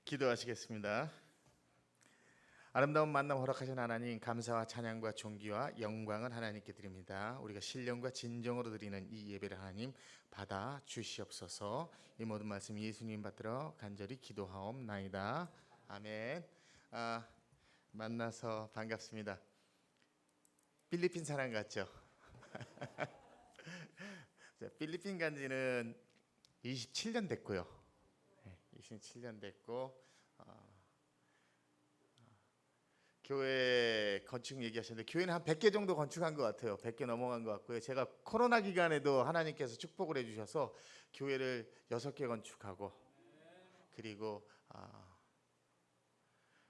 기도하시겠습니다. 아름다운 만남 허락하신 하나님, 감사와 찬양과 존귀와 영광을 하나님께 드립니다. 우리가 신령과 진정으로 드리는 이 예배를 하나님 받아 주시옵소서. 이 모든 말씀 예수님 받들어 간절히 기도하옵나이다. 아멘. 만나서 반갑습니다. 필리핀 사람 같죠? 필리핀 간 지는 27년 됐고요. 27년 됐고 교회 건축 얘기하셨는데 교회는 한 100개 정도 건축한 것 같아요. 100개 넘어간 것 같고요. 제가 코로나 기간에도 하나님께서 축복을 해주셔서 교회를 6개 건축하고 그리고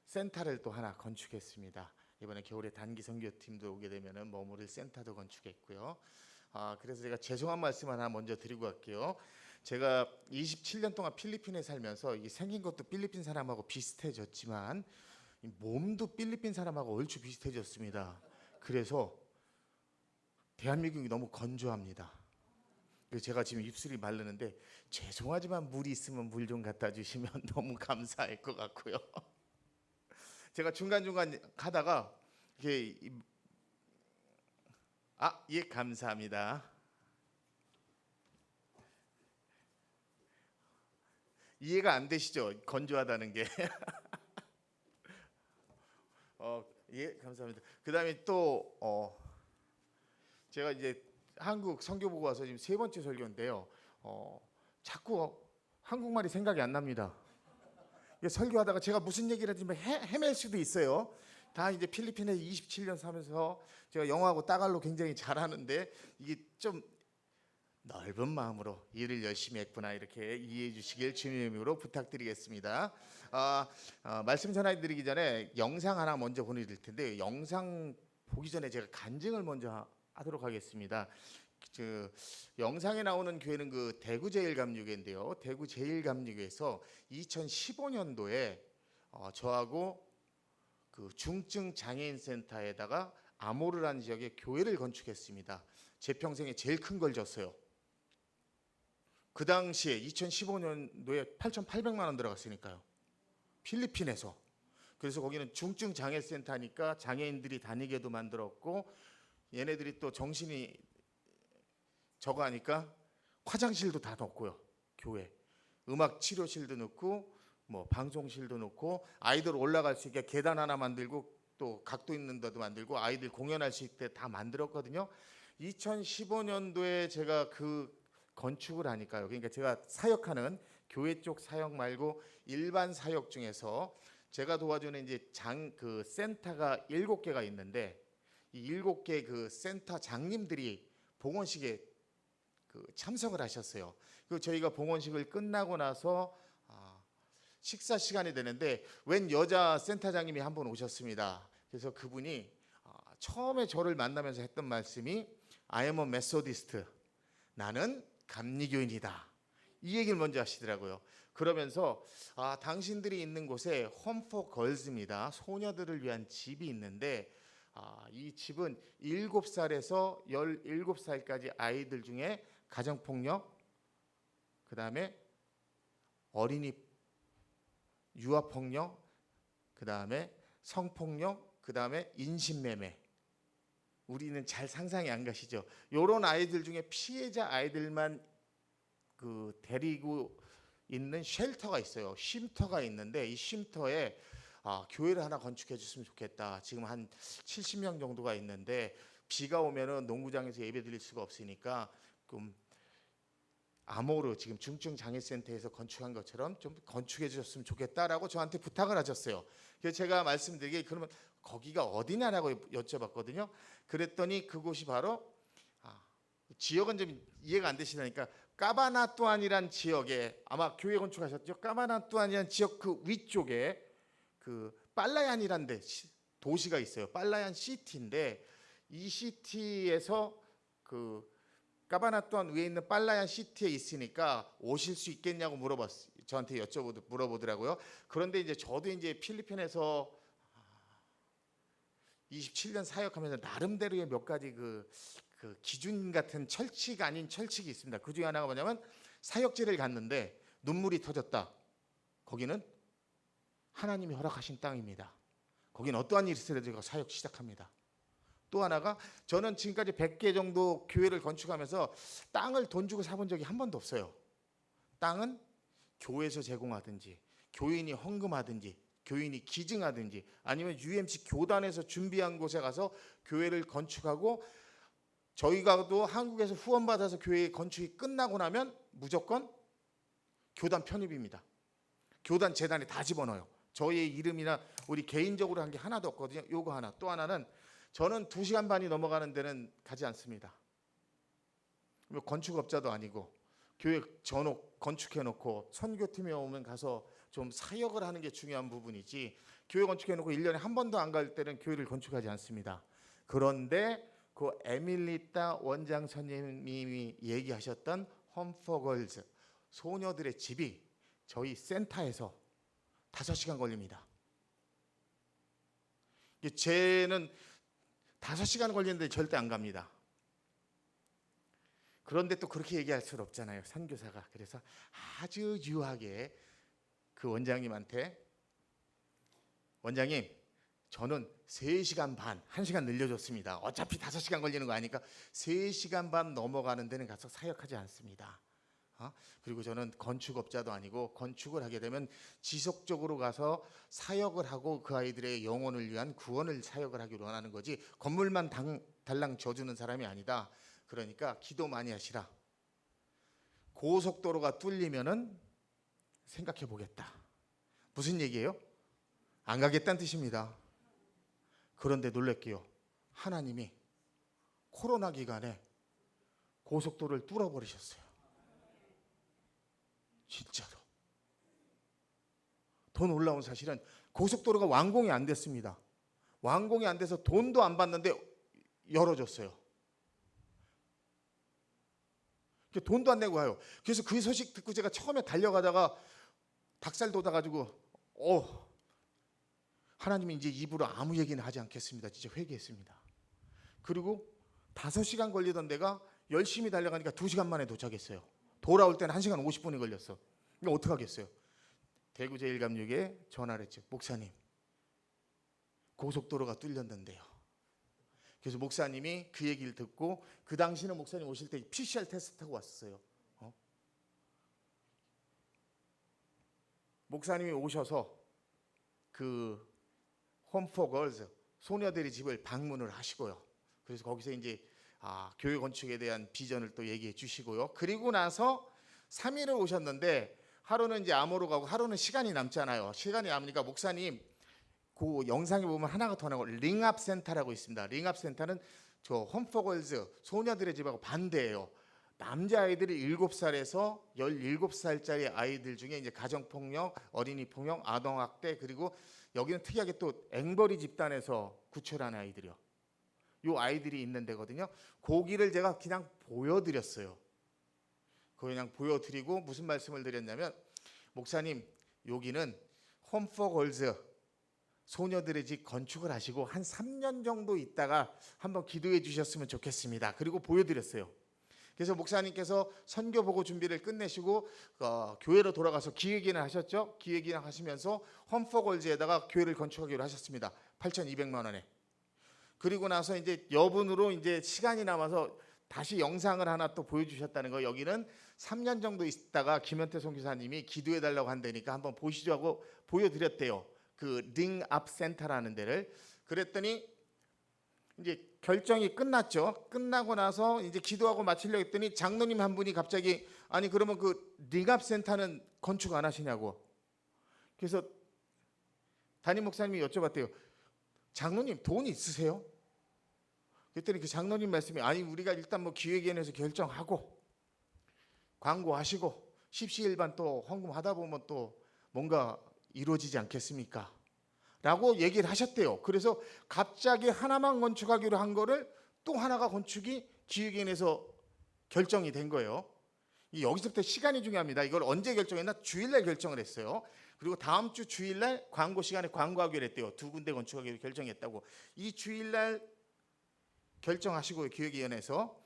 센터를 또 하나 건축했습니다. 이번에 겨울에 단기 선교팀도 오게 되면은 머무를 센터도 건축했고요. 그래서 제가 죄송한 말씀 하나 먼저 드리고 갈게요. 제가 27년 동안 필리핀에 살면서 이 생긴 것도 필리핀 사람하고 비슷해졌지만 몸도 필리핀 사람하고 얼추 비슷해졌습니다. 그래서 대한민국이 너무 건조합니다. 그래서 제가 지금 입술이 마르는데 죄송하지만 물이 있으면 물 좀 갖다 주시면 너무 감사할 것 같고요. 제가 중간중간 가다가 이게 예, 감사합니다. 이해가 안 되시죠? 건조하다는 게. 예, 감사합니다. 그다음에 또 제가 이제 한국 선교 보고 와서 지금 3번째 설교인데요. 자꾸 한국말이 생각이 안 납니다. 설교하다가 제가 무슨 얘기를 하지만 헤맬 수도 있어요. 다 이제 필리핀에 27년 살면서 제가 영어하고 따갈로 굉장히 잘하는데 이게 좀 넓은 마음으로 일을 열심히 했구나 이렇게 이해해 주시길 주님의 이름으로 부탁드리겠습니다. 말씀 전해드리기 전에 영상 하나 먼저 보내드릴 텐데 영상 보기 전에 제가 간증을 먼저 하도록 하겠습니다. 영상에 나오는 교회는 그 대구 제일감리교회인데요. 대구 제일감리교회에서 2015년도에 저하고 그 중증 장애인 센터에다가 아모르라는 지역에 교회를 건축했습니다. 제 평생에 제일 큰 걸 졌어요. 그 당시에 2015년도에 8,800만 원 들어갔으니까요. 필리핀에서. 그래서 거기는 중증 장애 센터니까 장애인들이 다니게도 만들었고 얘네들이 또 정신이 저거 하니까 화장실도 다 넣고요. 교회. 음악 치료실도 넣고 뭐 방송실도 넣고 아이들 올라갈 수 있게 계단 하나 만들고 또 각도 있는 데도 만들고 아이들 공연할 수 있게 다 만들었거든요. 2015년도에 제가 그 건축을 하니까요. 그러니까 제가 사역하는 교회 쪽 사역 말고 일반 사역 중에서 제가 도와주는 이제 그 센터가 7개가 있는데 이 7개 그 센터 장님들이 봉헌식에 그 참석을 하셨어요. 그 저희가 봉헌식을 끝나고 나서 식사 시간이 되는데 웬 여자 센터장님이 한 분 오셨습니다. 그래서 그분이 처음에 저를 만나면서 했던 말씀이 I am a Methodist. 나는 감리교인이다. 이 얘기를 먼저 하시더라고요. 그러면서 당신들이 있는 곳에 홈 포 걸즈입니다. 소녀들을 위한 집이 있는데 이 집은 7살에서 17살까지 아이들 중에 가정폭력, 그 다음에 어린이 유아폭력, 그 다음에 성폭력, 그 다음에 인신매매. 우리는 잘 상상이 안 가시죠. 이런 아이들 중에 피해자 아이들만 그 데리고 있는 쉘터가 있어요. 쉼터가 있는데 이 쉼터에 교회를 하나 건축해 줬으면 좋겠다. 지금 한 70명 정도가 있는데 비가 오면은 농구장에서 예배 드릴 수가 없으니까 좀 아모르 지금 중증 장애센터에서 건축한 것처럼 좀 건축해 주셨으면 좋겠다라고 저한테 부탁을 하셨어요. 그래서 제가 말씀드리기에 그러면 거기가 어디냐라고 여쭤봤거든요. 그랬더니 그곳이 바로 지역은 좀 이해가 안 되시다니까 까바나뚜안이란 지역에 아마 교회 건축하셨죠. 까바나뚜안이란 지역 그 위쪽에 그 빨라얀이란 도시가 있어요. 빨라얀 시티인데 이 시티에서 그 까바나뚜안 위에 있는 빨라얀 시티에 있으니까 오실 수 있겠냐고 저한테 물어보더라고요. 그런데 이제 저도 이제 필리핀에서 27년 사역하면서 나름대로의 몇 가지 그 기준 같은 철칙 아닌 철칙이 있습니다. 그 중에 하나가 뭐냐면 사역지를 갔는데 눈물이 터졌다. 거기는 하나님이 허락하신 땅입니다. 거긴 어떠한 일이 있어도 사역 시작합니다. 또 하나가 저는 지금까지 100개 정도 교회를 건축하면서 땅을 돈 주고 사본 적이 한 번도 없어요. 땅은 교회에서 제공하든지 교인이 헌금하든지 교인이 기증하든지 아니면 UMC 교단에서 준비한 곳에 가서 교회를 건축하고 저희가도 한국에서 후원받아서 교회 건축이 끝나고 나면 무조건 교단 편입입니다. 교단 재단에 다 집어넣어요. 저희의 이름이나 우리 개인적으로 한 게 하나도 없거든요. 요거 하나. 또 하나는 저는 2시간 반이 넘어가는 데는 가지 않습니다. 건축업자도 아니고 교회 전옥 건축해놓고 선교팀에 오면 가서 좀 사역을 하는 게 중요한 부분이지 교회 건축해놓고 1년에 한 번도 안 갈 때는 교회를 건축하지 않습니다. 그런데 그 에밀리타 원장 선생님이 얘기하셨던 홈포걸즈 소녀들의 집이 저희 센터에서 5시간 걸립니다. 쟤는 5시간 걸리는데 절대 안 갑니다. 그런데 또 그렇게 얘기할 수는 없잖아요, 선교사가. 그래서 아주 유하게 그 원장님한테 원장님 저는 3시간 반, 1시간 늘려줬습니다. 어차피 5시간 걸리는 거 아니까 3시간 반 넘어가는 데는 가서 사역하지 않습니다. 그리고 저는 건축업자도 아니고 건축을 하게 되면 지속적으로 가서 사역을 하고 그 아이들의 영혼을 위한 구원을 사역을 하기를 원하는 거지 건물만 달랑 져주는 사람이 아니다. 그러니까 기도 많이 하시라. 고속도로가 뚫리면은 생각해 보겠다. 무슨 얘기예요? 안 가겠다는 뜻입니다. 그런데 놀랄게요. 하나님이 코로나 기간에 고속도로를 뚫어버리셨어요. 진짜로. 더 놀라운 사실은 고속도로가 완공이 안 됐습니다. 완공이 안 돼서 돈도 안 받는데 열어줬어요. 돈도 안 내고 가요. 그래서 그 소식 듣고 제가 처음에 달려가다가 닭살 돋아가지고 하나님이 이제 입으로 아무 얘기는 하지 않겠습니다. 진짜 회개했습니다. 그리고 5시간 걸리던 데가 열심히 달려가니까 2시간 만에 도착했어요. 돌아올 때는 1시간 50분이 걸렸어. 이거 어떡하겠어요? 대구제일감육에 전화를 했죠. 목사님 고속도로가 뚫렸는데요. 그래서 목사님이 그 얘기를 듣고 그 당시는 목사님 오실 때 PCR 테스트 하고 왔었어요. 목사님이 오셔서 그 홈포걸즈 소녀들의 집을 방문을 하시고요. 그래서 거기서 이제 교회 건축에 대한 비전을 또 얘기해 주시고요. 그리고 나서 3일을 오셨는데 하루는 이제 암호로 가고 하루는 시간이 남잖아요. 시간이 남으니까 목사님 그 영상에 보면 하나가 더 나고 링업 센터라고 있습니다. 링업 센터는 저 홈포걸즈 소녀들의 집하고 반대예요. 남자아이들이 7살에서 17살짜리 아이들 중에 이제 가정폭력, 어린이폭력, 아동학대 그리고 여기는 특이하게 또 앵벌이 집단에서 구출한 아이들이요. 요 아이들이 있는 데거든요. 거기를 제가 그냥 보여드렸어요. 그냥 보여드리고 무슨 말씀을 드렸냐면 목사님 여기는 홈포걸즈 소녀들의 집 건축을 하시고 한 3년 정도 있다가 한번 기도해 주셨으면 좋겠습니다. 그리고 보여드렸어요. 그래서 목사님께서 선교 보고 준비를 끝내시고 교회로 돌아가서 기획인을 하셨죠. 기획인을 하시면서 홈포걸즈에다가 교회를 건축하기로 하셨습니다. 8,200만 원에. 그리고 나서 이제 여분으로 이제 시간이 남아서 다시 영상을 하나 또 보여주셨다는 거. 여기는 3년 정도 있다가 김현태 선교사님이 기도해 달라고 한다니까 한번 보시죠 하고 보여드렸대요. 그 링업 센터라는 데를. 그랬더니 이제 결정이 끝났죠. 끝나고 나서 이제 기도하고 마치려고 했더니 장로님 한 분이 갑자기 아니 그러면 그 링업 센터는 건축 안 하시냐고. 그래서 담임 목사님이 여쭤봤대요. 장로님 돈 있으세요? 그랬더니 그 장로님 말씀이 아니 우리가 일단 뭐 기획위원회에서 결정하고 광고하시고 십시일반 또 헌금하다 보면 또 뭔가 이루어지지 않겠습니까? 라고 얘기를 하셨대요. 그래서 갑자기 하나만 건축하기로 한 거를 또 하나가 건축이 기획위원회에서 결정이 된 거예요. 여기서부터 시간이 중요합니다. 이걸 언제 결정했나? 주일날 결정을 했어요. 그리고 다음 주 주일날 광고 시간에 광고하기로 했대요. 2군데 건축하기로 결정했다고. 이 주일날 결정하시고 기획위원회에서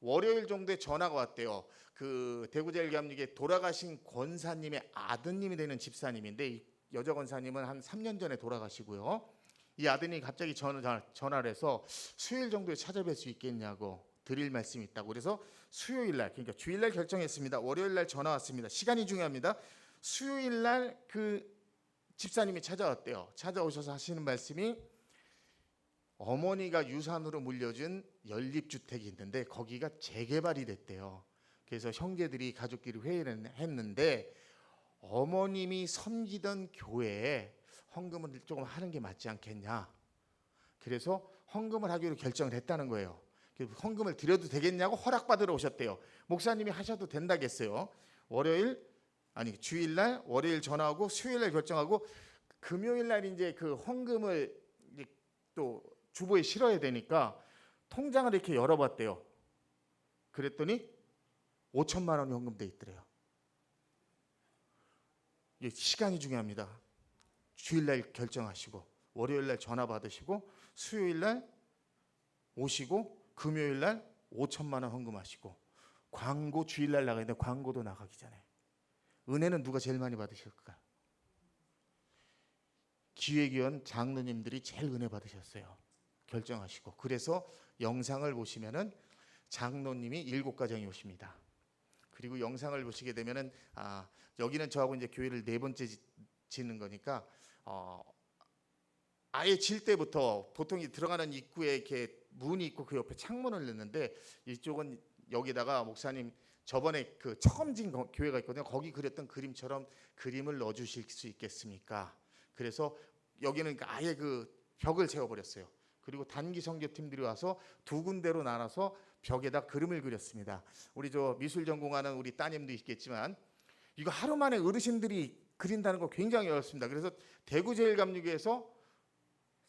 월요일 정도에 전화가 왔대요. 그 대구제일감육에 돌아가신 권사님의 아드님이 되는 집사님인데 여자 권사님은 한 3년 전에 돌아가시고요. 이 아드님이 갑자기 전화를 해서 수요일 정도에 찾아뵐 수 있겠냐고, 드릴 말씀이 있다고. 그래서 수요일 날, 그러니까 주일 날 결정했습니다. 월요일 날 전화 왔습니다. 시간이 중요합니다. 수요일 날 그 집사님이 찾아왔대요. 찾아오셔서 하시는 말씀이, 어머니가 유산으로 물려준 연립주택이 있는데 거기가 재개발이 됐대요. 그래서 형제들이 가족끼리 회의를 했는데 어머님이 섬기던 교회에 헌금을 조금 하는 게 맞지 않겠냐. 그래서 헌금을 하기로 결정을 했다는 거예요. 헌금을 드려도 되겠냐고 허락받으러 오셨대요. 목사님이 하셔도 된다겠어요. 주일날 월요일 전화하고 수요일날 결정하고 금요일날 이제 그 헌금을 이제 또 주보에 실어야 되니까 통장을 이렇게 열어봤대요. 그랬더니 5천만 원이 헌금돼 있더래요. 시간이 중요합니다. 주일날 결정하시고 월요일날 전화 받으시고 수요일날 오시고 금요일날 5천만 원 헌금하시고, 광고 주일날 나가는데 광고도 나가기 전에. 은혜는 누가 제일 많이 받으실까요? 기획위원 장로님들이 제일 은혜 받으셨어요. 결정하시고. 그래서 영상을 보시면은 장로님이 7가정이 오십니다. 그리고 영상을 보시게 되면은 여기는 저하고 이제 교회를 4번째 짓는 거니까 아예 질 때부터 보통 들어가는 입구에 이렇게 문이 있고 그 옆에 창문을 넣는데, 이쪽은 여기다가 목사님 저번에 그 처음 진 교회가 있거든요. 거기 그렸던 그림처럼 그림을 넣어주실 수 있겠습니까? 그래서 여기는 아예 그 벽을 세워버렸어요. 그리고 단기 선교팀들이 와서 2군데로 나눠서 벽에다 그림을 그렸습니다. 우리 저 미술 전공하는 우리 따님도 있겠지만 이거 하루 만에 어르신들이 그린다는 거 굉장히 어렵습니다. 그래서 대구제일감리교에서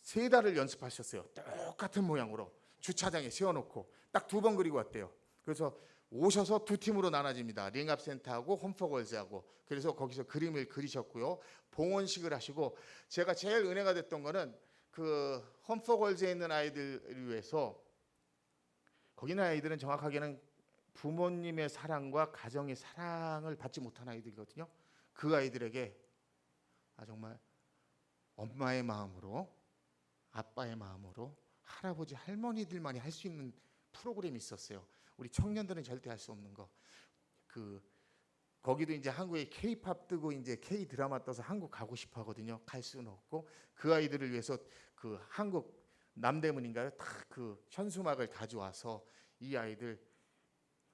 3달을 연습하셨어요. 똑같은 모양으로 주차장에 세워놓고 딱 2번 그리고 왔대요. 그래서 오셔서 2팀으로 나눠집니다. 링업센터하고 홈포걸즈하고. 그래서 거기서 그림을 그리셨고요. 봉헌식을 하시고, 제가 제일 은혜가 됐던 거는 그 홈포걸즈에 있는 아이들을 위해서, 거기 있는 아이들은 정확하게는 부모님의 사랑과 가정의 사랑을 받지 못한 아이들이거든요. 그 아이들에게 정말 엄마의 마음으로, 아빠의 마음으로, 할아버지 할머니들만이 할 수 있는 프로그램이 있었어요. 우리 청년들은 절대 할 수 없는 거. 거기도 이제 한국에 K-팝 뜨고 이제 K 드라마 떠서 한국 가고 싶어 하거든요. 갈 수는 없고, 그 아이들을 위해서 그 한국 남대문인가요? 다 그 현수막을 가져와서 이 아이들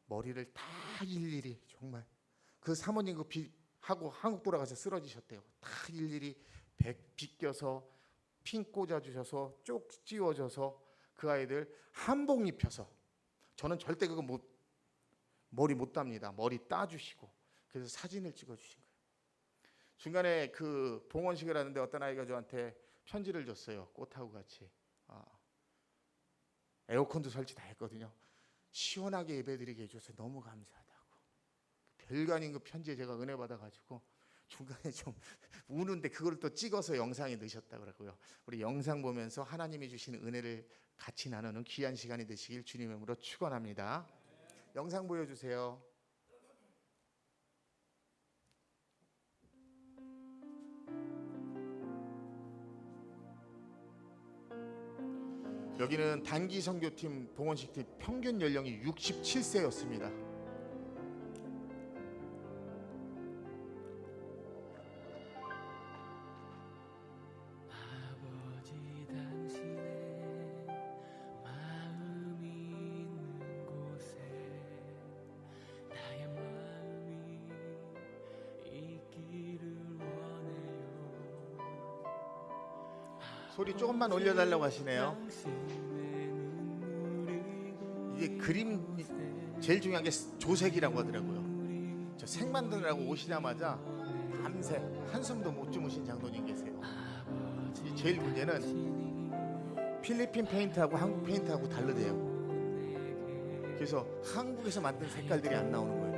머리를 다 일일이, 정말 그 사모님 하고 한국 돌아가서 쓰러지셨대요. 다 일일이 빗겨서 핀 꽂아주셔서 쪽 찌워줘서 그 아이들 한복 입혀서, 저는 절대 그거 머리 못 답니다. 머리 따주시고, 그래서 사진을 찍어주신 거예요. 중간에 그 봉헌식을 하는데 어떤 아이가 저한테 편지를 줬어요. 꽃하고 같이. 에어컨도 설치 다 했거든요. 시원하게 예배드리게 해줘서 너무 감사하다고. 별거 아닌 그 편지에 제가 은혜 받아가지고 중간에 좀 우는데 그걸 또 찍어서 영상에 넣으셨다 그러고요. 우리 영상 보면서 하나님이 주시는 은혜를 같이 나누는 귀한 시간이 되시길 주님의 이름으로 축원합니다. 영상 보여주세요. 여기는 단기 선교팀 봉헌식팀 평균 연령이 67세였습니다. 소리 조금만 올려달라고 하시네요. 이게 그림 제일 중요한 게 조색이라고 하더라고요. 저 색 만드느라고 오시자마자 밤새 한숨도 못 주무신 장로님 계세요. 제일 문제는 필리핀 페인트하고 한국 페인트하고 다르대요. 그래서 한국에서 만든 색깔들이 안 나오는 거예요.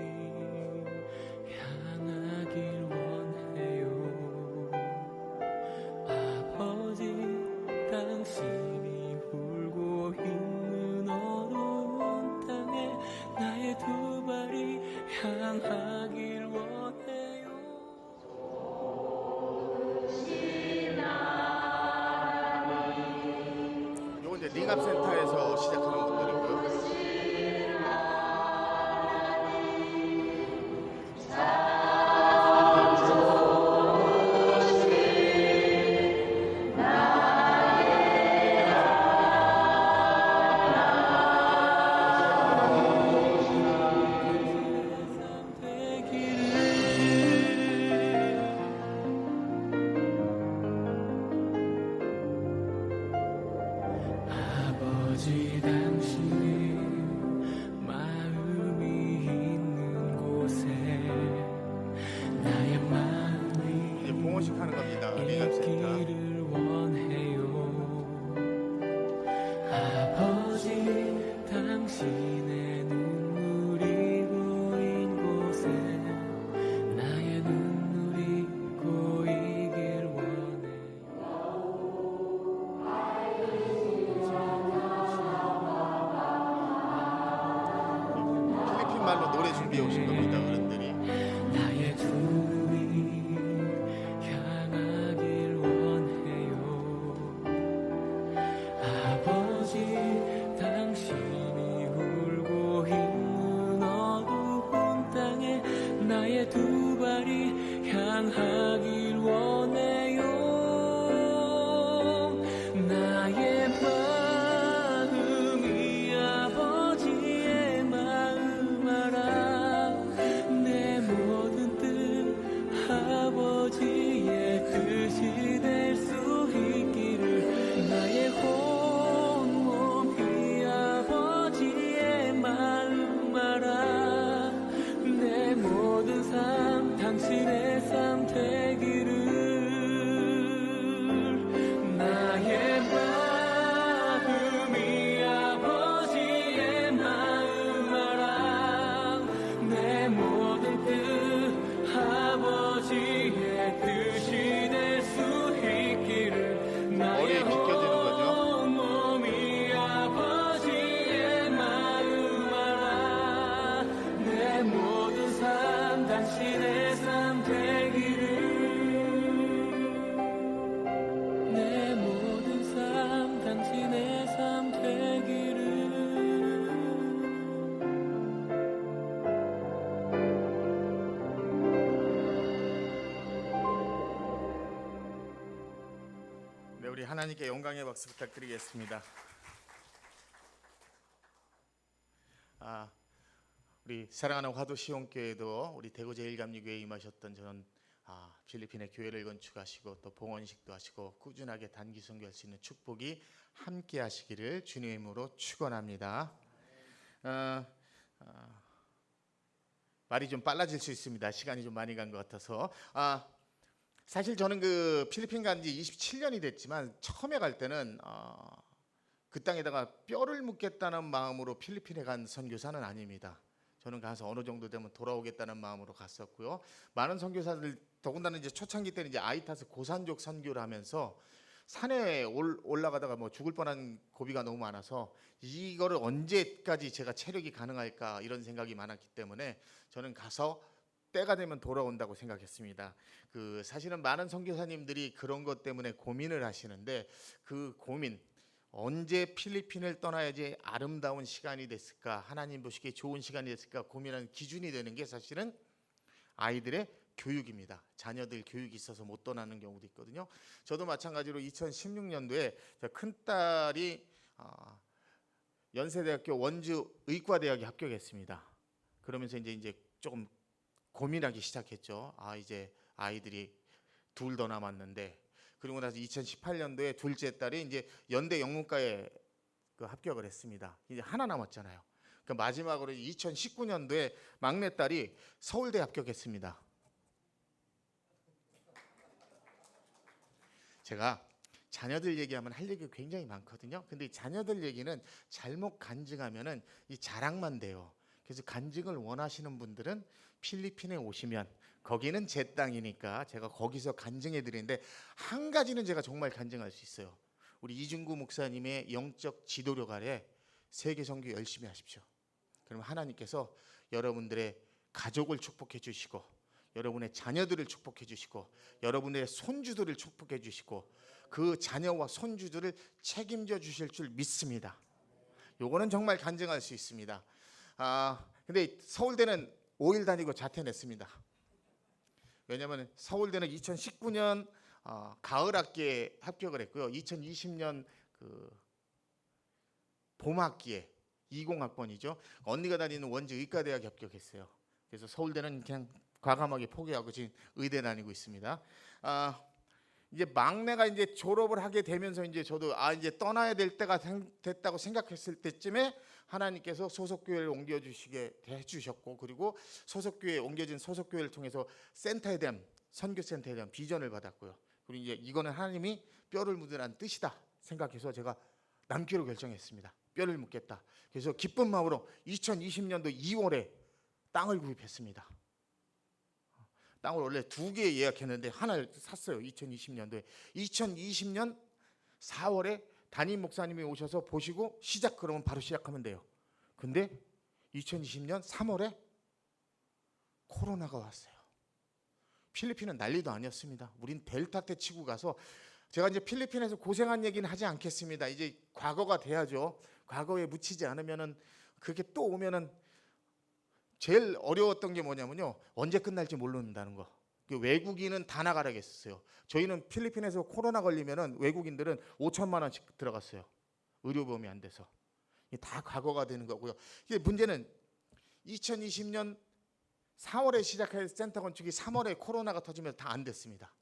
응답센터에서 시작하는 분들이고요. 아버지 당신의 마음이 있는 곳에 나의 마음이 이제 봉헌식 하는 겁니다. 응답센터. 있기를 원해요. 아버지 당신의 눈물이 고인 곳에 나의 눈물이 고이길 원해요. 필리핀 말로 노래 준비해 오신 겁니다. 어른들이. 나의 두 눈이 향하길 원해요. 아버지 당신이 울고 있는 어두운 땅에 나의 두 발이 향하길 원해요. 나의 마음이 아버지의 마음 알아. 내 모든 뜻 아버지의 뜻이 될 수 있기를. 나의 온몸이 아버지의 마음 알아. 내 모든 삶 당신의 삶 되기를. 나의 마음이 아버지의 마음 알아. 내 모든 뜻 아버지의 뜻이 될 수 있기를. 머리에 나의 비껴지는 거죠. 온몸이 아버지의 마음 알아. 내 모든 삶 당신의 삶 되기를. 내 모든 삶 당신의 삶 되기를. 네, 우리 하나님께 영광의 박수 부탁드리겠습니다. 우리 사랑하는 화도 시온교회도 우리 대구 제1감리교회에 임하셨던 저는 필리핀의 교회를 건축하시고 또 봉헌식도 하시고 꾸준하게 단기 선교할 수 있는 축복이 함께 하시기를 주님의 이름으로 축원합니다. 말이 좀 빨라질 수 있습니다. 시간이 좀 많이 간 것 같아서. 사실 저는 그 필리핀 간 지 27년이 됐지만 처음에 갈 때는 그 땅에다가 뼈를 묻겠다는 마음으로 필리핀에 간 선교사는 아닙니다. 저는 가서 어느 정도 되면 돌아오겠다는 마음으로 갔었고요. 많은 선교사들 더군다나 이제 초창기 때는 이제 아이타스 고산족 선교를 하면서 산에 올라가다가 뭐 죽을 뻔한 고비가 너무 많아서 이거를 언제까지 제가 체력이 가능할까 이런 생각이 많았기 때문에 저는 가서 때가 되면 돌아온다고 생각했습니다. 그 사실은 많은 선교사님들이 그런 것 때문에 고민을 하시는데 그 고민 언제 필리핀을 떠나야지 아름다운 시간이 됐을까, 하나님 보시기에 좋은 시간이 됐을까 고민하는 기준이 되는 게 사실은 아이들의 교육입니다. 자녀들 교육이 있어서 못 떠나는 경우도 있거든요. 저도 마찬가지로 2016년도에 큰딸이 연세대학교 원주 의과대학에 합격했습니다. 그러면서 이제 조금 고민하기 시작했죠. 이제 아이들이 둘 더 남았는데, 그리고 나서 2018년도에 둘째 딸이 이제 연대 영문과에 합격을 했습니다. 이제 하나 남았잖아요. 그 마지막으로 2019년도에 막내 딸이 서울대 합격했습니다. 제가 자녀들 얘기하면 할 얘기가 굉장히 많거든요. 근데 이 자녀들 얘기는 잘못 간증하면은 이 자랑만 돼요. 그래서 간증을 원하시는 분들은 필리핀에 오시면 거기는 제 땅이니까 제가 거기서 간증해 드리는데, 한 가지는 제가 정말 간증할 수 있어요. 우리 이중구 목사님의 영적 지도력 아래 세계 선교 열심히 하십시오. 그럼 하나님께서 여러분들의 가족을 축복해 주시고 여러분의 자녀들을 축복해 주시고 여러분의 손주들을 축복해 주시고 그 자녀와 손주들을 책임져 주실 줄 믿습니다. 요거는 정말 간증할 수 있습니다. 근데 서울대는 5일 다니고 자퇴했습니다. 왜냐하면 서울대는 2019년 가을 학기에 합격을 했고요. 2020년 그 봄 학기에 20학번이죠. 언니가 다니는 원주 의과대학 합격했어요. 그래서 서울대는 그냥 과감하게 포기하고 지금 의대 다니고 있습니다. 이제 막내가 이제 졸업을 하게 되면서 이제 저도 이제 떠나야 될 때가 됐다고 생각했을 때쯤에 하나님께서 소속교회를 옮겨주시게 해주셨고, 그리고 소속교회에 옮겨진 소속교회를 통해서 센터에 대한 선교센터에 대한 비전을 받았고요. 그리고 이제 이거는 하나님이 뼈를 묻으라는 뜻이다 생각해서 제가 남기로 결정했습니다. 뼈를 묻겠다. 그래서 기쁜 마음으로 2020년도 2월에 땅을 구입했습니다. 땅을 원래 2개 예약했는데 하나를 샀어요. 2020년도에. 2020년 4월에 담임 목사님이 오셔서 보시고 그러면 바로 시작하면 돼요. 근데 2020년 3월에 코로나가 왔어요. 필리핀은 난리도 아니었습니다. 우린 델타 때 치고 가서, 제가 이제 필리핀에서 고생한 얘기는 하지 않겠습니다. 이제 과거가 돼야죠. 과거에 묻히지 않으면은 그렇게 또 오면은 제일 어려웠던 게 뭐냐면요, 언제 끝날지 모른다는 거. 외국인은 다 나가라고 했었어요. 저희는 필리핀에서 코로나 걸리면은 외국인들은 5천만 원씩 들어갔어요. 의료보험이 안 돼서. 이게 다 과거가 되는 거고요. 이게 문제는 2020년 4월에 시작할 센터 건축이 3월에 코로나가 터지면서 다 안 됐습니다.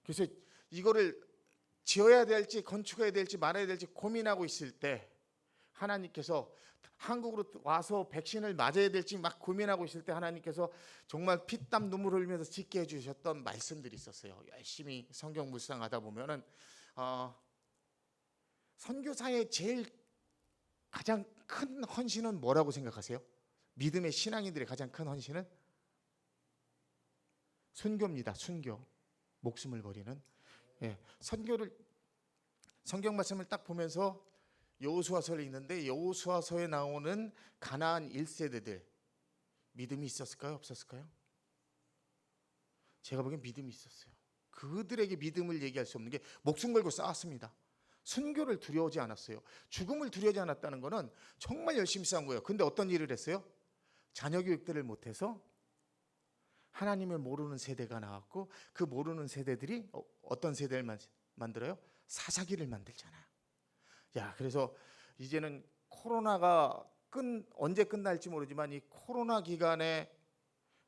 그래서 이거를 지어야 될지 건축해야 될지 말아야 될지 고민하고 있을 때 하나님께서 한국으로 와서 백신을 맞아야 될지 막 고민하고 있을 때 하나님께서 정말 피땀 눈물 흘리면서 짓게 해주셨던 말씀들이 있었어요. 열심히 성경 묵상하다 보면은 선교사의 제일 가장 큰 헌신은 뭐라고 생각하세요? 믿음의 신앙인들의 가장 큰 헌신은 순교입니다. 순교. 목숨을 버리는. 선교를, 성경 말씀을 딱 보면서 여호수아서를 읽는데 여호수아서에 나오는 가나안 1세대들 믿음이 있었을까요? 없었을까요? 제가 보기엔 믿음이 있었어요. 그들에게 믿음을 얘기할 수 없는 게 목숨 걸고 싸웠습니다. 순교를 두려워하지 않았어요. 죽음을 두려워하지 않았다는 것은 정말 열심히 싸운 거예요. 근데 어떤 일을 했어요? 자녀 교육들을 못해서 하나님을 모르는 세대가 나왔고, 그 모르는 세대들이 어떤 세대를 만들어요? 사사기를 만들잖아요. 그래서 이제는 코로나가 언제 끝날지 모르지만 이 코로나 기간에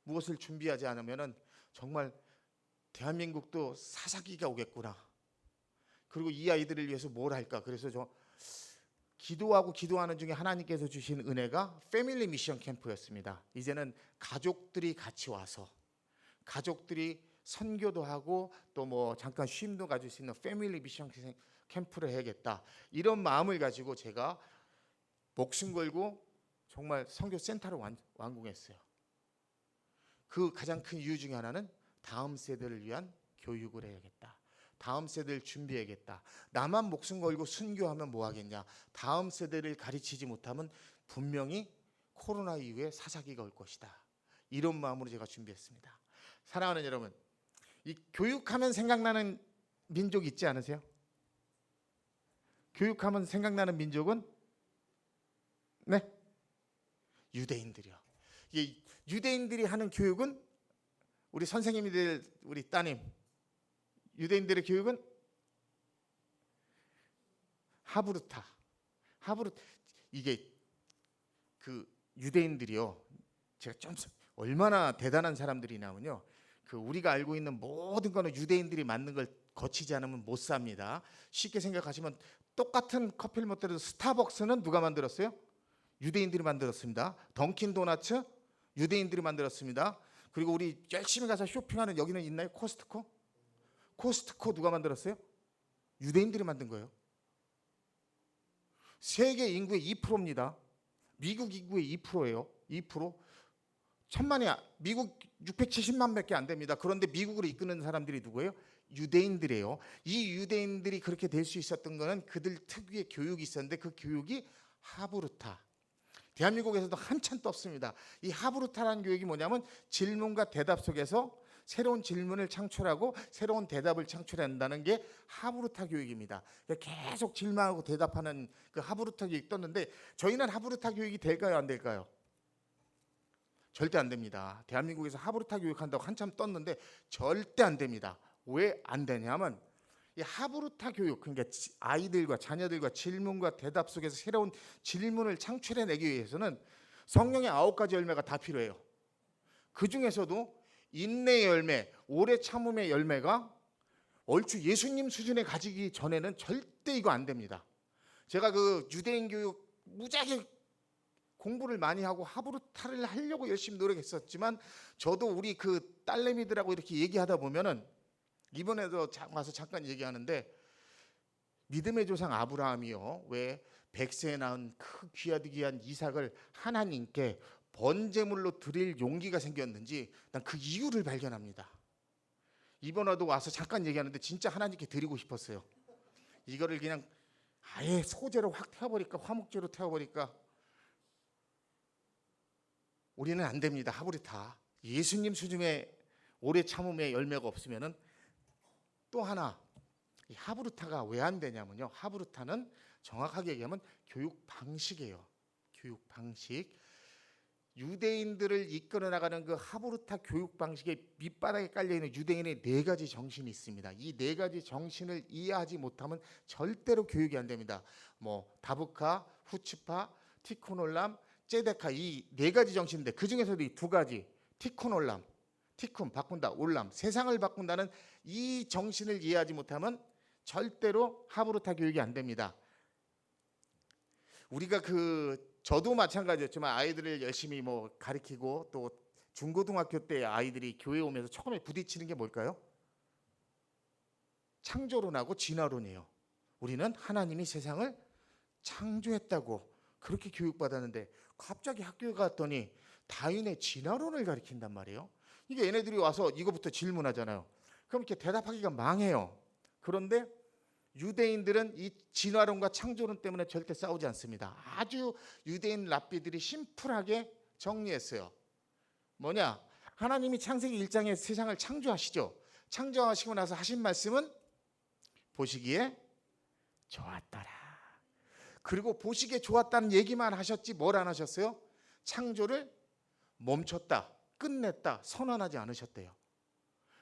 무엇을 준비하지 않으면은 정말 대한민국도 사사기가 오겠구나. 그리고 이 아이들을 위해서 뭘 할까? 그래서 저 기도하는 중에 하나님께서 주신 은혜가 패밀리 미션 캠프였습니다. 이제는 가족들이 같이 와서 가족들이 선교도 하고 또 뭐 잠깐 쉼도 가질 수 있는 패밀리 미션 캠프를 해야겠다, 이런 마음을 가지고 제가 목숨 걸고 정말 선교 센터를 완공했어요. 그 가장 큰 이유 중에 하나는 다음 세대를 위한 교육을 해야겠다. 다음 세대를 준비해야겠다. 나만 목숨 걸고 순교하면 뭐 하겠냐. 다음 세대를 가르치지 못하면 분명히 코로나 이후에 사사기가 올 것이다. 이런 마음으로 제가 준비했습니다. 사랑하는 여러분, 이 교육하면 생각나는 민족 있지 않으세요? 교육하면 생각나는 민족은 유대인들이요. 이 유대인들이 하는 교육은, 우리 선생님들, 우리 따님, 유대인들의 교육은 하브루타. 이게 그 유대인들이요, 제가 좀 얼마나 대단한 사람들이냐면요, 그 우리가 알고 있는 모든 거는 유대인들이 만든 걸 거치지 않으면 못 삽니다. 쉽게 생각하시면 똑같은 커피를 먹더라도 스타벅스는 누가 만들었어요? 유대인들이 만들었습니다. 던킨 도너츠 유대인들이 만들었습니다. 그리고 우리 열심히 가서 쇼핑하는, 여기는 있나요? 코스트코 누가 만들었어요? 유대인들이 만든 거예요. 세계 인구의 2%입니다. 미국 인구의 2%예요. 2%. 천만이, 미국 670만밖에 안 됩니다. 그런데 미국을 이끄는 사람들이 누구예요? 유대인들이에요. 이 유대인들이 그렇게 될 수 있었던 것은 그들 특유의 교육이 있었는데 그 교육이 하브루타. 대한민국에서도 한참 떴습니다. 이 하브루타라는 교육이 뭐냐면 질문과 대답 속에서 새로운 질문을 창출하고 새로운 대답을 창출한다는 게 하브루타 교육입니다. 계속 질문하고 대답하는 그 하브루타 교육이 떴는데 저희는 하브루타 교육이 될까요, 안 될까요? 절대 안 됩니다. 대한민국에서 하브루타 교육한다고 한참 떴는데 절대 안 됩니다. 왜 안 되냐면 이 하브루타 교육, 그러니까 아이들과 자녀들과 질문과 대답 속에서 새로운 질문을 창출해내기 위해서는 성령의 9가지 열매가 다 필요해요. 그 중에서도 인내의 열매, 오래 참음의 열매가 얼추 예수님 수준에 가지기 전에는 절대 이거 안 됩니다. 제가 그 유대인 교육 무지하게 공부를 많이 하고 하브루타를 하려고 열심히 노력했었지만 저도 우리 그 딸내미들하고 이렇게 얘기하다 보면은 이번에도 와서 잠깐 얘기하는데 믿음의 조상 아브라함이요, 왜 100세에 낳은 그 귀하디귀한 이삭을 하나님께 번제물로 드릴 용기가 생겼는지 난 그 이유를 발견합니다. 이번에도 와서 잠깐 얘기하는데 진짜 하나님께 드리고 싶었어요. 이거를 그냥 아예 소재로 확 태워버릴까, 화목제로 태워버릴까. 우리는 안 됩니다. 하브루타 예수님 수준의 오래 참음의 열매가 없으면은 또 하나, 이 하브루타가 왜 안 되냐면요, 하브루타는 정확하게 얘기하면 교육 방식이에요. 교육 방식. 유대인들을 이끌어 나가는 그 하브루타 교육 방식의 밑바닥에 깔려 있는 유대인의 4가지 정신이 있습니다. 이 4가지 정신을 이해하지 못하면 절대로 교육이 안 됩니다. 뭐 다부카, 후츠파, 티쿠놀람, 제데카, 이 4가지 정신인데 그 중에서도 이 2가지 티쿠놀람, 티쿰 바꾼다, 올람, 세상을 바꾼다는 이 정신을 이해하지 못하면 절대로 하브루타 교육이 안 됩니다. 우리가 저도 마찬가지였지만 아이들을 열심히 뭐 가르치고 또 중고등학교 때 아이들이 교회 오면서 처음에 부딪히는 게 뭘까요? 창조론하고 진화론이에요. 우리는 하나님이 세상을 창조했다고 그렇게 교육받았는데 갑자기 학교에 갔더니 다윈의 진화론을 가르친단 말이에요. 이게 얘네들이 와서 이거부터 질문하잖아요. 그럼 이렇게 대답하기가 망해요. 그런데 유대인들은 이 진화론과 창조론 때문에 절대 싸우지 않습니다. 아주 유대인 랍비들이 심플하게 정리했어요. 뭐냐? 하나님이 창세기 1장에 세상을 창조하시죠. 창조하시고 나서 하신 말씀은 보시기에 좋았더라. 그리고 보시기에 좋았다는 얘기만 하셨지 뭘 안 하셨어요? 창조를 멈췄다, 끝냈다, 선언하지 않으셨대요.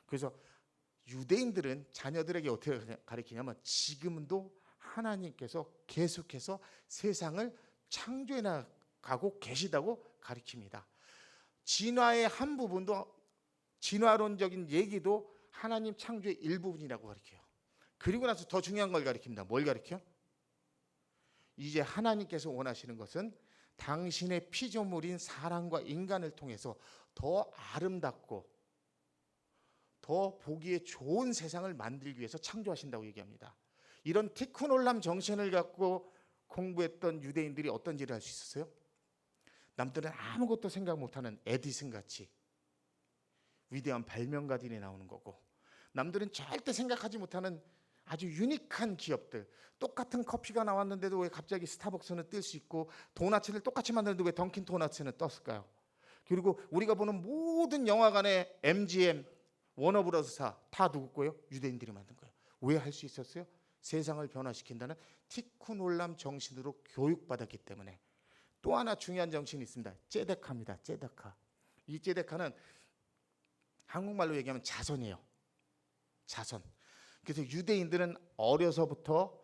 그래서 유대인들은 자녀들에게 어떻게 가르치냐면 지금도 하나님께서 계속해서 세상을 창조해 나가고 계시다고 가르칩니다. 진화의 한 부분도, 진화론적인 얘기도 하나님 창조의 일부분이라고 가르쳐요. 그리고 나서 더 중요한 걸 가르칩니다. 뭘 가르쳐? 이제 하나님께서 원하시는 것은 당신의 피조물인 사람과 인간을 통해서 더 아름답고 더 보기에 좋은 세상을 만들기 위해서 창조하신다고 얘기합니다. 이런 티쿠놀람 정신을 갖고 공부했던 유대인들이 어떤 일을 할 수 있었어요? 남들은 아무것도 생각 못하는 에디슨 같이 위대한 발명가들이 나오는 거고, 남들은 절대 생각하지 못하는 아주 유니크한 기업들, 똑같은 커피가 나왔는데도 왜 갑자기 스타벅스는 뜰 수 있고 도넛을 똑같이 만드는데 왜 던킨 도넛은 떴을까요? 그리고 우리가 보는 모든 영화관의 MGM, 워너브라더스사 다 누구 거예요? 유대인들이 만든 거예요. 왜 할 수 있었어요? 세상을 변화시킨다는 티쿠놀람 정신으로 교육받았기 때문에. 또 하나 중요한 정신이 있습니다. 제데카입니다. 제데카. 이 제데카는 한국말로 얘기하면 자선이에요. 자선. 그래서 유대인들은 어려서부터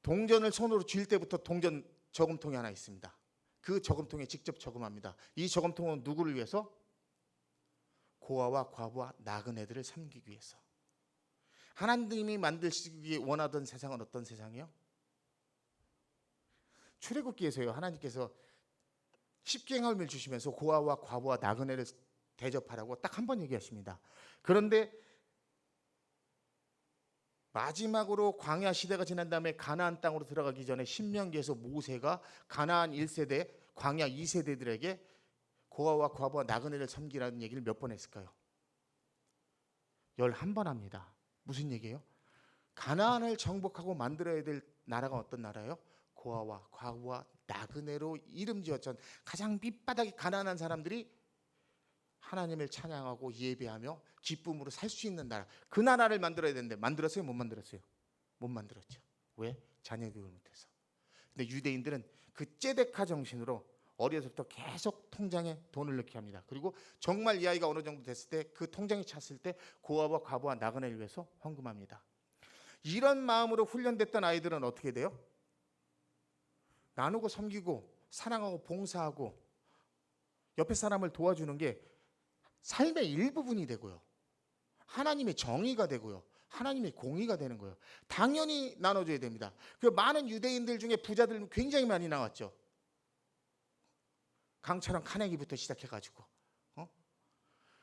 동전을 손으로 쥘 때부터 동전 저금통이 하나 있습니다. 그 저금통에 직접 저금합니다. 이 저금통은 누구를 위해서? 고아와 과부와 나그네들을 섬기기 위해서. 하나님이 만드시기 원하던 세상은 어떤 세상이요? 출애굽기에서요, 하나님께서 십계명을 주시면서 고아와 과부와 나그네를 대접하라고 딱 한 번 얘기하십니다. 그런데 마지막으로 광야 시대가 지난 다음에 가나안 땅으로 들어가기 전에 신명기에서 모세가 가나안 1세대, 광야 2세대들에게 고아와 과부와 나그네를 섬기라는 얘기를 몇 번 했을까요? 11번 합니다. 무슨 얘기예요? 가나안을 정복하고 만들어야 될 나라가 어떤 나라예요? 고아와 과부와 나그네로 이름 지었던 가장 밑바닥이 가난한 사람들이 하나님을 찬양하고 예배하며 기쁨으로 살 수 있는 나라, 그 나라를 만들어야 되는데 만들었어요? 못 만들었어요? 못 만들었죠. 왜? 자녀 교육을 못해서. 근데 유대인들은 그 ጼ데카 정신으로 어려서부터 계속 통장에 돈을 넣게 합니다. 그리고 정말 이 아이가 어느 정도 됐을 때 그 통장이 찼을 때 고아와 과부와 나그네를 위해서 헌금합니다. 이런 마음으로 훈련됐던 아이들은 어떻게 돼요? 나누고 섬기고 사랑하고 봉사하고 옆에 사람을 도와주는 게 삶의 일부분이 되고요. 하나님의 정의가 되고요. 하나님의 공의가 되는 거예요. 당연히 나눠줘야 됩니다. 그 많은 유대인들 중에 부자들 굉장히 많이 나왔죠. 강처럼 카네기부터 시작해가지고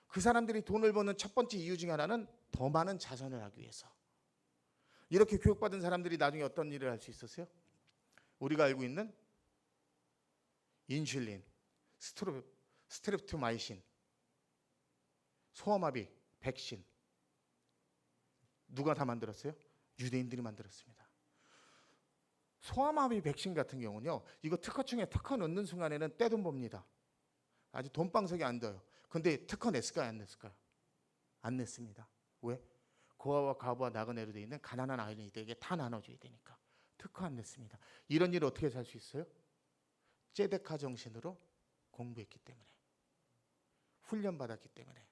그 사람들이 돈을 버는 첫 번째 이유 중에 하나는 더 많은 자선을 하기 위해서. 이렇게 교육받은 사람들이 나중에 어떤 일을 할 수 있었어요? 우리가 알고 있는 인슐린, 스트랩토마이신, 소아마비, 백신, 누가 다 만들었어요? 유대인들이 만들었습니다. 소아마비 백신 같은 경우는요, 이거 특허청에 특허 넣는 순간에는 떼돈 법니다. 아주 돈방석이 안 둬요. 근데 특허 냈을까요? 안 냈을까요? 안 냈습니다. 왜? 고아와 과부와 나그네로 되어 있는 가난한 아이들에게 다 나눠줘야 되니까 특허 안 냈습니다. 이런 일 어떻게 살 수 있어요? ጼ데카 정신으로 공부했기 때문에, 훈련받았기 때문에.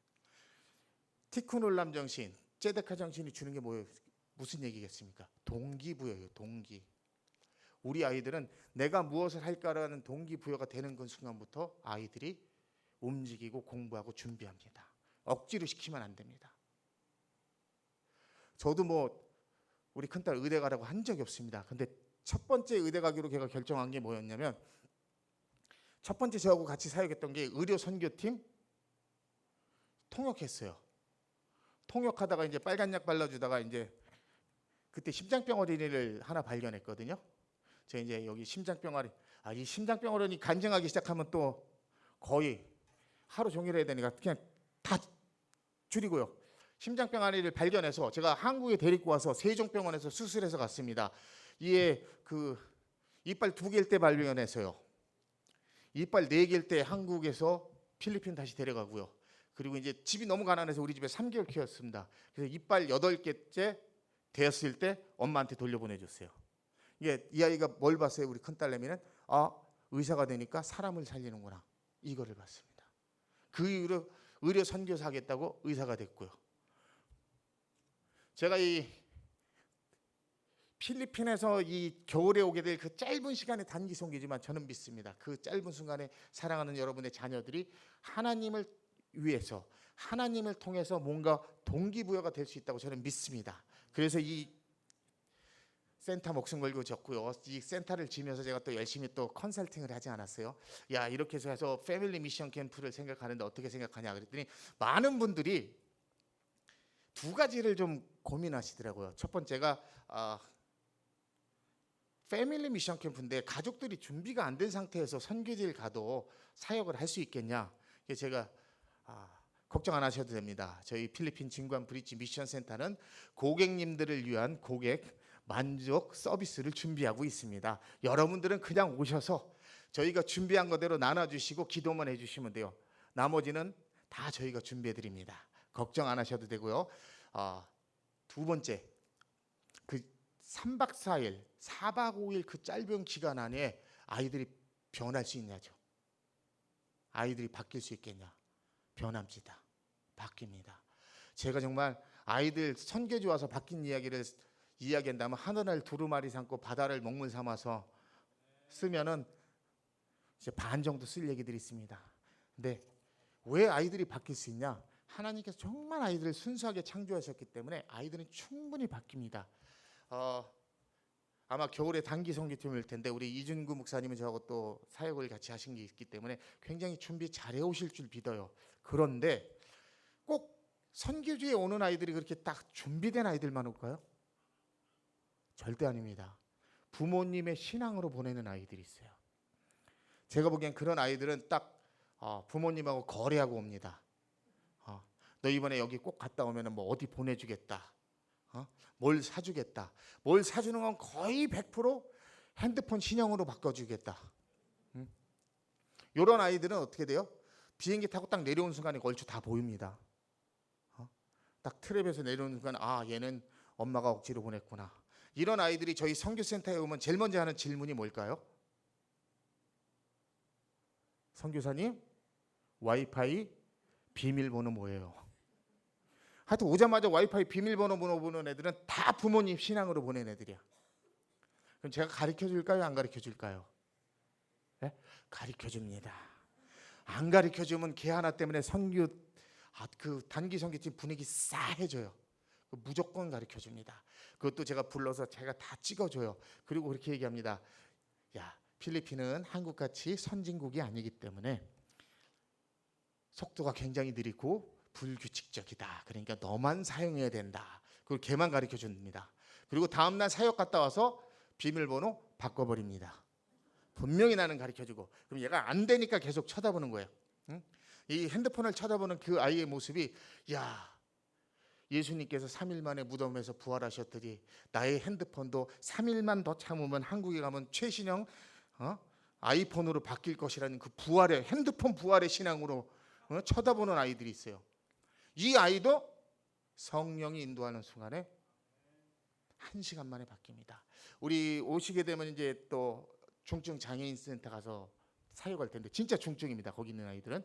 티쿤 올람 정신, ጼ데카 정신이 주는 게 뭐예요? 무슨 얘기겠습니까? 동기부여예요. 동기. 우리 아이들은 내가 무엇을 할까라는 동기부여가 되는 그 순간부터 아이들이 움직이고 공부하고 준비합니다. 억지로 시키면 안 됩니다. 저도 우리 큰딸 의대 가라고 한 적이 없습니다. 근데 첫 번째 의대 가기로 걔가 결정한 게 뭐였냐면, 첫 번째 저하고 같이 사역했던 게 의료 선교팀 통역했어요. 통역하다가 이제 빨간 약 발라주다가 이제 그때 심장병 어린이를 하나 발견했거든요. 제가 이제 여기 심장병 어린이, 이 심장병 어린이 간증하기 시작하면 또 거의 하루 종일 해야 되니까 그냥 다 줄이고요. 심장병 아이를 발견해서 제가 한국에 데리고 와서 세종병원에서 수술해서 갔습니다. 이에 그 이빨 2개일 때 발견해서요. 이빨 4개일 때 한국에서 필리핀 다시 데려가고요. 그리고 이제 집이 너무 가난해서 우리 집에 3개월 키웠습니다. 그래서 이빨 8개째 되었을 때 엄마한테 돌려보내줬어요. 이게 이 아이가 뭘 봤어요? 우리 큰딸내미는 의사가 되니까 사람을 살리는구나, 이거를 봤습니다. 그 이후로 의료 선교사 하겠다고 의사가 됐고요. 제가 이 필리핀에서 이 겨울에 오게 될 그 짧은 시간의 단기 선교지만 저는 믿습니다. 그 짧은 순간에 사랑하는 여러분의 자녀들이 하나님을 위해서, 하나님을 통해서 뭔가 동기부여가 될 수 있다고 저는 믿습니다. 그래서 이 센터 목숨 걸고 졌고요. 이 센터를 지면서 제가 또 열심히 또 컨설팅을 하지 않았어요. 야, 이렇게 해서 패밀리 미션 캠프를 생각하는데 어떻게 생각하냐 그랬더니 많은 분들이 두 가지를 좀 고민하시더라고요. 첫 번째가 패밀리 미션 캠프인데 가족들이 준비가 안 된 상태에서 선교지를 가도 사역을 할 수 있겠냐. 제가 걱정 안 하셔도 됩니다. 저희 필리핀 진관 브릿지 미션 센터는 고객님들을 위한 고객 만족 서비스를 준비하고 있습니다. 여러분들은 그냥 오셔서 저희가 준비한 거대로 나눠주시고 기도만 해주시면 돼요. 나머지는 다 저희가 준비해 드립니다. 걱정 안 하셔도 되고요. 두 번째, 그 3박 4일, 4박 5일 그 짧은 기간 안에 아이들이 변할 수 있냐죠. 아이들이 바뀔 수 있겠냐. 변합니다. 바뀝니다. 제가 정말 아이들 선교지 와서 바뀐 이야기를 이야기한다면 하늘을 두루마리 삼고 바다를 먹물 삼아서 쓰면은 이제 반 정도 쓸 얘기들이 있습니다. 근데 왜 아이들이 바뀔 수 있냐? 하나님께서 정말 아이들을 순수하게 창조하셨기 때문에 아이들은 충분히 바뀝니다. 아마 겨울에 단기 선교팀일 텐데 우리 이준구 목사님은 저하고 또 사역을 같이 하신 게 있기 때문에 굉장히 준비 잘해 오실 줄 믿어요. 그런데 꼭 선교지에 오는 아이들이 그렇게 딱 준비된 아이들만 올까요? 절대 아닙니다. 부모님의 신앙으로 보내는 아이들이 있어요. 제가 보기엔 그런 아이들은 딱 부모님하고 거래하고 옵니다. 너 이번에 여기 꼭 갔다 오면 뭐 어디 보내주겠다, 뭘 사주겠다. 뭘 사주는 건 거의 100% 핸드폰 신형으로 바꿔주겠다. 이런 아이들은 어떻게 돼요? 비행기 타고 딱 내려오는 순간에 얼추 다 보입니다. 딱 트랩에서 내려오는 순간 아 얘는 엄마가 억지로 보냈구나. 이런 아이들이 저희 선교센터에 오면 제일 먼저 하는 질문이 뭘까요? 선교사님 와이파이 비밀번호 뭐예요? 하여튼 오자마자 와이파이 비밀번호 보는 애들은 다 부모님 신앙으로 보낸 애들이야. 그럼 제가 가르쳐 줄까요? 안 가르쳐 줄까요? 네? 가르쳐 줍니다. 안 가르쳐 주면 걔 하나 때문에 선교 그 단기 선교팀 분위기 싸해져요. 무조건 가르쳐 줍니다. 그것도 제가 불러서 제가 다 찍어줘요. 그리고 그렇게 얘기합니다. 야, 필리핀은 한국같이 선진국이 아니기 때문에 속도가 굉장히 느리고 불규칙적이다. 그러니까 너만 사용해야 된다. 그걸 걔만 가르쳐 줍니다. 그리고 다음날 사역 갔다 와서 비밀번호 바꿔버립니다. 분명히 나는 가르쳐주고 그럼 얘가 안 되니까 계속 쳐다보는 거예요. 응? 이 핸드폰을 쳐다보는 그 아이의 모습이 야 예수님께서 3일 만에 무덤에서 부활하셨더니 나의 핸드폰도 3일만 더 참으면 한국에 가면 최신형 아이폰으로 바뀔 것이라는 그 부활의 핸드폰 부활의 신앙으로 쳐다보는 아이들이 있어요. 이 아이도 성령이 인도하는 순간에 1시간 만에 바뀝니다. 우리 오시게 되면 이제 또 중증 장애인 센터 가서 사역할 텐데 진짜 중증입니다. 거기 있는 아이들은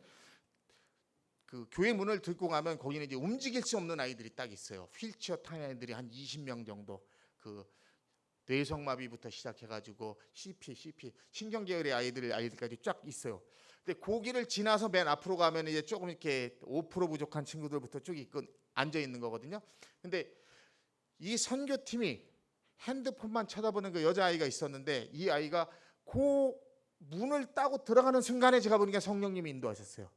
그 교회 문을 들고 가면 거기는 이제 움직일 수 없는 아이들이 딱 있어요. 휠체어 탄 아이들이 한 20명 정도 그 뇌성마비부터 시작해가지고 CP 신경계열의 아이들까지 쫙 있어요. 근데 고기를 지나서 맨 앞으로 가면 이제 조금 이렇게 5% 부족한 친구들부터 쭉 있고 앉아 있는 거거든요. 근데 이 선교팀이 핸드폰만 쳐다보는 그 여자아이가 있었는데 이 아이가 그 문을 따고 들어가는 순간에 제가 보니까 성령님이 인도하셨어요.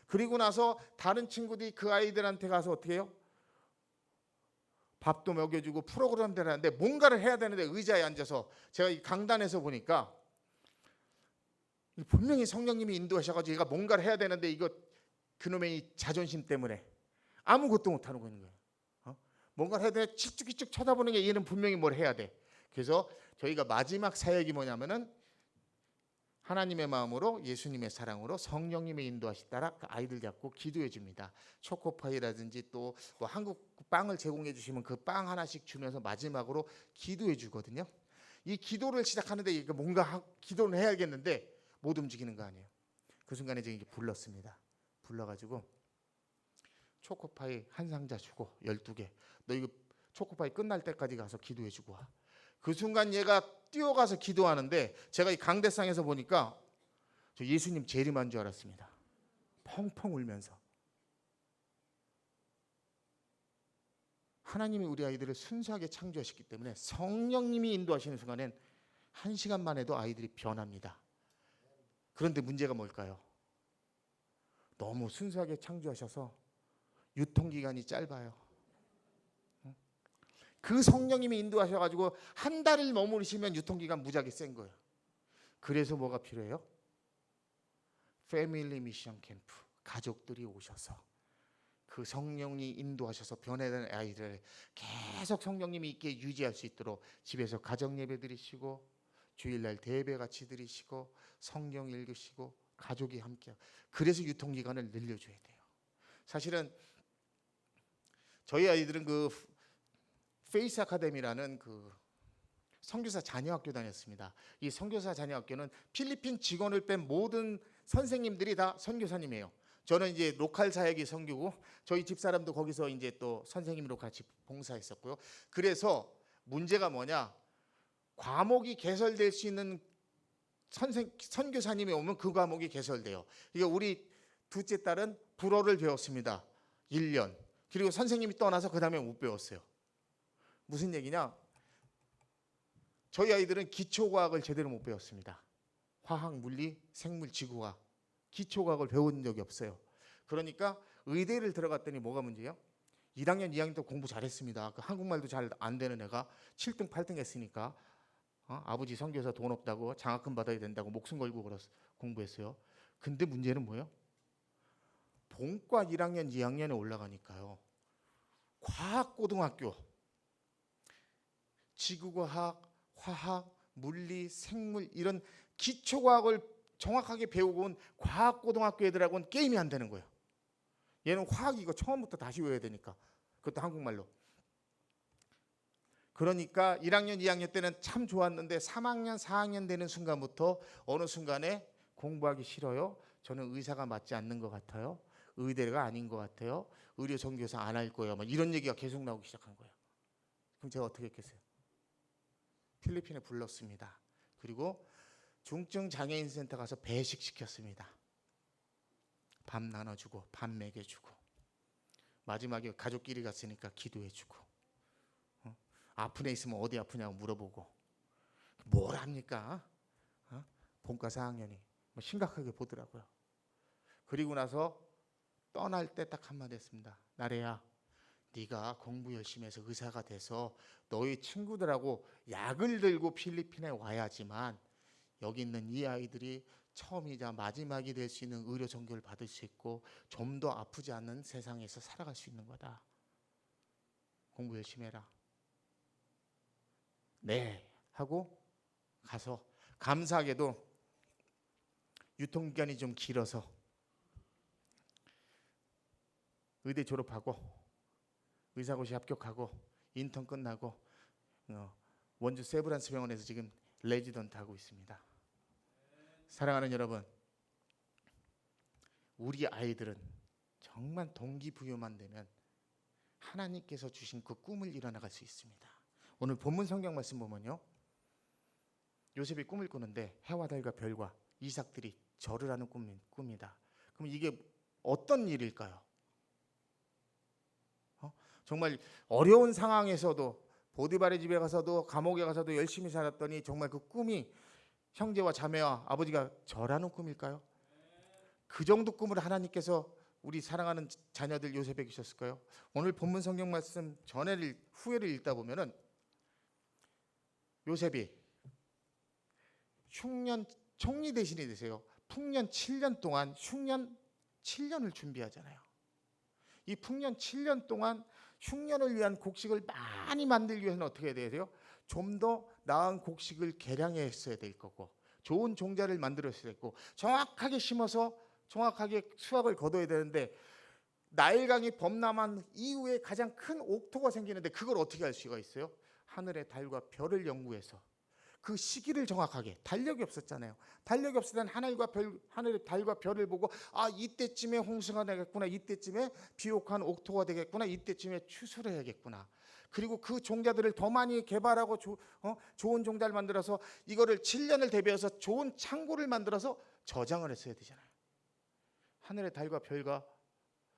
그리고 나서 다른 친구들이 그 아이들한테 가서 어떻게 해요? 밥도 먹여주고 프로그램들을 하는데 뭔가를 해야 되는데 의자에 앉아서 제가 이 강단에서 보니까 분명히 성령님이 인도하셔가지고 얘가 뭔가를 해야 되는데 이거 그놈의 이 자존심 때문에 아무것도 못하는 거예요. 뭔가를 해야 돼. 칙칙칙 쳐다보는 게 얘는 분명히 뭘 해야 돼. 그래서 저희가 마지막 사역이 뭐냐면은 하나님의 마음으로 예수님의 사랑으로 성령님의 인도하시 따라 그 아이들 잡고 기도해 줍니다. 초코파이라든지 또 뭐 한국 빵을 제공해 주시면 그 빵 하나씩 주면서 마지막으로 기도해 주거든요. 이 기도를 시작하는데 이거 뭔가 기도를 해야겠는데 못 움직이는 거 아니에요. 그 순간에 제가 불렀습니다. 불러가지고 초코파이 한 상자 주고 12개. 너 이거 초코파이 끝날 때까지 가서 기도해 주고 와. 그 순간 얘가 뛰어가서 기도하는데 제가 이 강대상에서 보니까 저 예수님 재림한 줄 알았습니다. 펑펑 울면서. 하나님이 우리 아이들을 순수하게 창조하셨기 때문에 성령님이 인도하시는 순간엔 1시간만 해도 아이들이 변합니다. 그런데 문제가 뭘까요? 너무 순수하게 창조하셔서 유통기간이 짧아요. 그 성령님이 인도하셔가지고 한 달을 머무르시면 유통기간 무지하게 센 거예요. 그래서 뭐가 필요해요? 패밀리 미션 캠프. 가족들이 오셔서 그 성령이 인도하셔서 변화된 아이를 계속 성령님이 있게 유지할 수 있도록 집에서 가정 예배 드리시고 주일날 대배 같이 드리시고 성경 읽으시고 가족이 함께. 그래서 유통기간을 늘려줘야 돼요. 사실은 저희 아이들은 그 페이스 아카데미라는 그 선교사 자녀학교 다녔습니다. 이 선교사 자녀학교는 필리핀 직원을 뺀 모든 선생님들이 다 선교사님이에요. 저는 이제 로컬 사역이 선교고 저희 집사람도 거기서 이제 또 선생님으로 같이 봉사했었고요. 그래서 문제가 뭐냐? 과목이 개설될 수 있는 선교사님이 오면 그 과목이 개설돼요. 이게 우리 둘째 딸은 불어를 배웠습니다. 1년. 그리고 선생님이 떠나서 그 다음에 못 배웠어요. 무슨 얘기냐? 저희 아이들은 기초과학을 제대로 못 배웠습니다. 화학, 물리, 생물, 지구과학. 기초과학을 배운 적이 없어요. 그러니까 의대를 들어갔더니 뭐가 문제예요? 1학년, 2학년 때 공부 잘했습니다. 그 한국말도 잘 안 되는 애가 7등, 8등 했으니까 아버지 선교사 돈 없다고 장학금 받아야 된다고 목숨 걸고 공부했어요. 근데 문제는 뭐예요? 본과 1학년, 2학년에 올라가니까요. 과학고등학교, 지구과학, 화학, 물리, 생물 이런 기초과학을 정확하게 배우고 온 과학고등학교 애들하고는 게임이 안 되는 거예요. 얘는 화학 이거 처음부터 다시 외워야 되니까. 그것도 한국말로. 그러니까 1학년, 2학년 때는 참 좋았는데 3학년, 4학년 되는 순간부터 어느 순간에 공부하기 싫어요. 저는 의사가 맞지 않는 것 같아요. 의대가 아닌 것 같아요. 의료 선교사 안 할 거예요. 막 이런 얘기가 계속 나오기 시작한 거예요. 그럼 제가 어떻게 했겠어요? 필리핀에 불렀습니다. 그리고 중증 장애인 센터 가서 배식시켰습니다. 밥 나눠주고 밥 먹여주고 마지막에 가족끼리 갔으니까 기도해주고 아픈 애 있으면 어디 아프냐고 물어보고 뭘 합니까? 본과 4학년이 뭐 심각하게 보더라고요. 그리고 나서 떠날 때 딱 한마디 했습니다. 나래야, 네가 공부 열심히 해서 의사가 돼서 너희 친구들하고 약을 들고 필리핀에 와야지만 여기 있는 이 아이들이 처음이자 마지막이 될 수 있는 의료 정교를 받을 수 있고 좀 더 아프지 않는 세상에서 살아갈 수 있는 거다. 공부 열심히 해라. 네 하고 가서 감사하게도 유통기간이 좀 길어서 의대 졸업하고 의사고시 합격하고 인턴 끝나고 원주 세브란스 병원에서 지금 레지던트 하고 있습니다. 사랑하는 여러분, 우리 아이들은 정말 동기부여만 되면 하나님께서 주신 그 꿈을 이뤄나갈 수 있습니다. 오늘 본문 성경 말씀 보면요, 요셉이 꿈을 꾸는데 해와 달과 별과 이삭들이 절을 하는 꿈이다. 그럼 이게 어떤 일일까요? 정말 어려운 상황에서도 보디발의 집에 가서도 감옥에 가서도 열심히 살았더니 정말 그 꿈이 형제와 자매와 아버지가 절하는 꿈일까요? 그 정도 꿈을 하나님께서 우리 사랑하는 자녀들 요셉에게 주셨을까요? 오늘 본문 성경 말씀 전에를 후에를 읽다 보면은 요셉이 흉년 총리 대신이 되세요. 풍년 7년 동안 흉년 7년을 준비하잖아요. 이 풍년 7년 동안 흉년을 위한 곡식을 많이 만들기 위해서는 어떻게 해야 돼요? 좀 더 나은 곡식을 개량했어야 될 거고 좋은 종자를 만들었어야 됐고 정확하게 심어서 정확하게 수확을 거둬야 되는데 나일강이 범람한 이후에 가장 큰 옥토가 생기는데 그걸 어떻게 할 수가 있어요? 하늘의 달과 별을 연구해서 그 시기를 정확하게, 달력이 없었잖아요. 달력이 없을 때는 하늘의 달과 별을 보고 아 이때쯤에 홍수가 되겠구나, 이때쯤에 비옥한 옥토가 되겠구나, 이때쯤에 추수를 해야겠구나. 그리고 그 종자들을 더 많이 개발하고 좋은 종자를 만들어서 이거를 7년을 대비해서 좋은 창고를 만들어서 저장을 했어야 되잖아요. 하늘의 달과 별과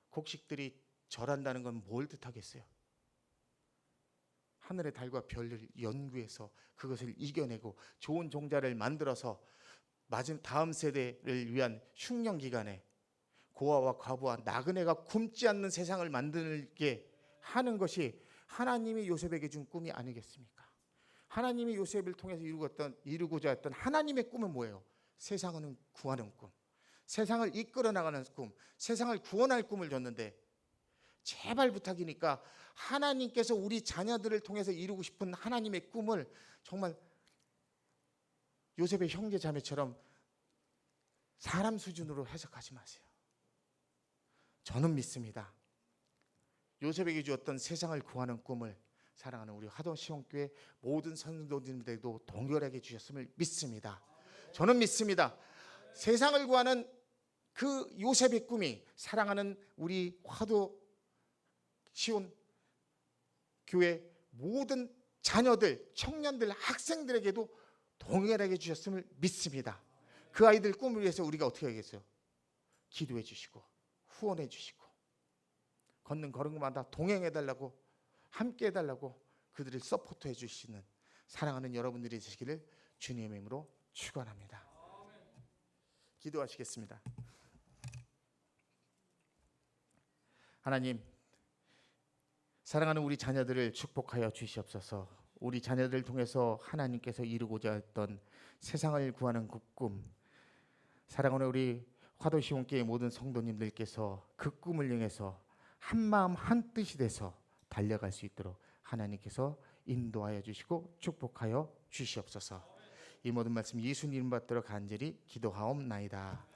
곡식들이 절한다는 건 뭘 뜻하겠어요? 하늘의 달과 별을 연구해서 그것을 이겨내고 좋은 종자를 만들어서 다음 세대를 위한 흉년 기간에 고아와 과부와 나그네가 굶지 않는 세상을 만들게 하는 것이 하나님이 요셉에게 준 꿈이 아니겠습니까? 하나님이 요셉을 통해서 이루고자 했던 하나님의 꿈은 뭐예요? 세상을 구하는 꿈, 세상을 이끌어 나가는 꿈, 세상을 구원할 꿈을 줬는데 제발 부탁이니까 하나님께서 우리 자녀들을 통해서 이루고 싶은 하나님의 꿈을 정말 요셉의 형제 자매처럼 사람 수준으로 해석하지 마세요. 저는 믿습니다. 요셉에게 주었던 세상을 구하는 꿈을 사랑하는 우리 화동시원교회 모든 성도님들도 동결하게 주셨음을 믿습니다. 저는 믿습니다. 세상을 구하는 그 요셉의 꿈이 사랑하는 우리 화도시온 교회 모든 자녀들, 청년들, 학생들에게도 동일하게 주셨음을 믿습니다. 그 아이들 꿈을 위해서 우리가 어떻게 하겠어요? 기도해 주시고 후원해 주시고 걷는 걸음마다 동행해 달라고, 함께 해 달라고 그들을 서포트해 주시는 사랑하는 여러분들이 되시기를 주님의 이름으로 축원합니다. 기도하시겠습니다. 하나님, 사랑하는 우리 자녀들을 축복하여 주시옵소서. 우리 자녀들을 통해서 하나님께서 이루고자 했던 세상을 구하는 그 꿈, 사랑하는 우리 화도시온교회 모든 성도님들께서 그 꿈을 향해서 한마음 한뜻이 돼서 달려갈 수 있도록 하나님께서 인도하여 주시고 축복하여 주시옵소서. 이 모든 말씀 예수님 이름 받들어 간절히 기도하옵나이다.